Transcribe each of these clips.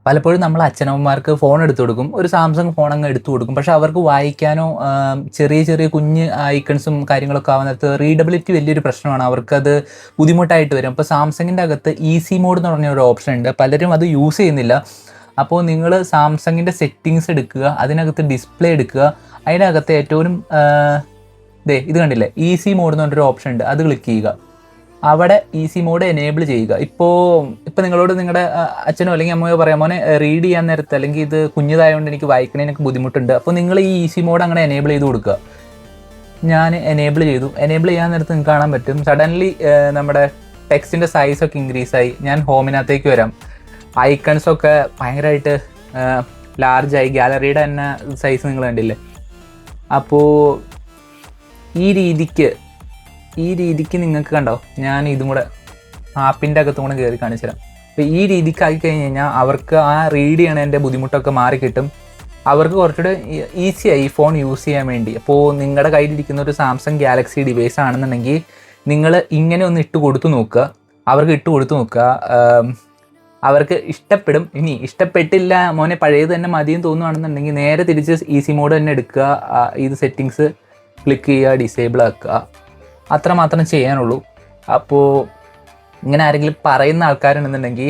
പലപ്പോഴും നമ്മൾ അച്ഛനമ്മമാർക്ക് ഫോൺ എടുത്തു കൊടുക്കും, ഒരു സാംസങ് ഫോൺ അങ്ങ് എടുത്തു കൊടുക്കും. പക്ഷെ അവർക്ക് വായിക്കാനോ ചെറിയ ചെറിയ കുഞ്ഞ് ഐക്കൺസും കാര്യങ്ങളൊക്കെ ആവുന്ന നേരത്ത് റീഡബിലിറ്റി വലിയൊരു പ്രശ്നമാണ്, അവർക്കത് ബുദ്ധിമുട്ടായിട്ട് വരും. അപ്പോൾ സാംസങ്ങിൻ്റെ അകത്ത് ഈസി മോഡ് എന്ന് പറഞ്ഞ ഒരു ഓപ്ഷൻ ഉണ്ട്, പലരും അത് യൂസ് ചെയ്യുന്നില്ല. അപ്പോൾ നിങ്ങൾ സാംസങ്ങിൻ്റെ സെറ്റിങ്സ് എടുക്കുക, അതിനകത്ത് ഡിസ്പ്ലേ എടുക്കുക, അതിനകത്ത് ഏറ്റവും ഇത് കണ്ടില്ലേ, ഈസി മോഡ് എന്ന് പറഞ്ഞൊരു ഓപ്ഷൻ ഉണ്ട്, അത് ക്ലിക്ക് ചെയ്യുക. അവിടെ ഈസി മോഡ് എനേബിൾ ചെയ്യുക. ഇപ്പോൾ നിങ്ങളോട് നിങ്ങളുടെ അച്ഛനോ അല്ലെങ്കിൽ അമ്മയോ പറയാം, മോനെ റീഡ് ചെയ്യാൻ നേരത്ത് അല്ലെങ്കിൽ ഇത് കുഞ്ഞതായതുകൊണ്ട് എനിക്ക് വായിക്കണേനൊക്കെ ബുദ്ധിമുട്ടുണ്ട്, അപ്പോൾ നിങ്ങൾ ഈ ഈസി മോഡ് അങ്ങനെ എനേബിൾ ചെയ്ത് കൊടുക്കുക. ഞാൻ എനേബിൾ ചെയ്തു. എനേബിൾ ചെയ്യാൻ നേരത്ത് നിങ്ങൾക്ക് കാണാൻ പറ്റും സഡൻലി നമ്മുടെ ടെക്സ്റ്റിൻ്റെ സൈസൊക്കെ ഇൻക്രീസ് ആയി. ഞാൻ ഹോമിനകത്തേക്ക് വരാം, ഐക്കൺസൊക്കെ ഭയങ്കരമായിട്ട് ലാർജായി, ഗാലറിയുടെ തന്നെ സൈസ് നിങ്ങൾ കണ്ടില്ലേ. അപ്പോൾ ഈ രീതിക്ക് നിങ്ങൾക്ക് കണ്ടോ, ഞാൻ ഇതും കൂടെ ആപ്പിൻ്റെ അകത്തും കൂടെ കയറി കാണിച്ചു തരാം. അപ്പോൾ ഈ രീതിക്ക് ആക്കി കഴിഞ്ഞ് കഴിഞ്ഞാൽ അവർക്ക് ആ റീഡ് ചെയ്യണതിൻ്റെ ബുദ്ധിമുട്ടൊക്കെ മാറിക്കിട്ടും, അവർക്ക് കുറച്ചുകൂടെ ഈസിയായി ഈ ഫോൺ യൂസ് ചെയ്യാൻ വേണ്ടി. അപ്പോൾ നിങ്ങളുടെ കയ്യിലിരിക്കുന്ന ഒരു സാംസങ് ഗാലക്സി ഡിവൈസ് ആണെന്നുണ്ടെങ്കിൽ നിങ്ങൾ ഇങ്ങനെ ഒന്ന് ഇട്ട് കൊടുത്തു നോക്കുക, അവർക്ക് ഇഷ്ടപ്പെടും. ഇനി ഇഷ്ടപ്പെട്ടില്ല, മോനെ പഴയത് തന്നെ മതിയെന്ന് തോന്നുകയാണെന്നുണ്ടെങ്കിൽ നേരെ തിരിച്ച് ഈസി മോഡ് തന്നെ എടുക്കുക, ഇത് സെറ്റിങ്സ് ക്ലിക്ക് ചെയ്യുക, ഡിസേബിൾ ആക്കുക, അത്രമാത്രം ചെയ്യാനുള്ളൂ. അപ്പോൾ ഇങ്ങനെ ആരെങ്കിലും പറയുന്ന ആൾക്കാരുണ്ടെന്നുണ്ടെങ്കിൽ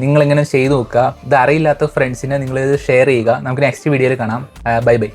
നിങ്ങളിങ്ങനെ ചെയ്ത് നോക്കുക. ഇത് അറിയില്ലാത്ത ഫ്രണ്ട്സിനെ നിങ്ങളിത് ഷെയർ ചെയ്യുക. നമുക്ക് നെക്സ്റ്റ് വീഡിയോയിൽ കാണാം. Bye bye.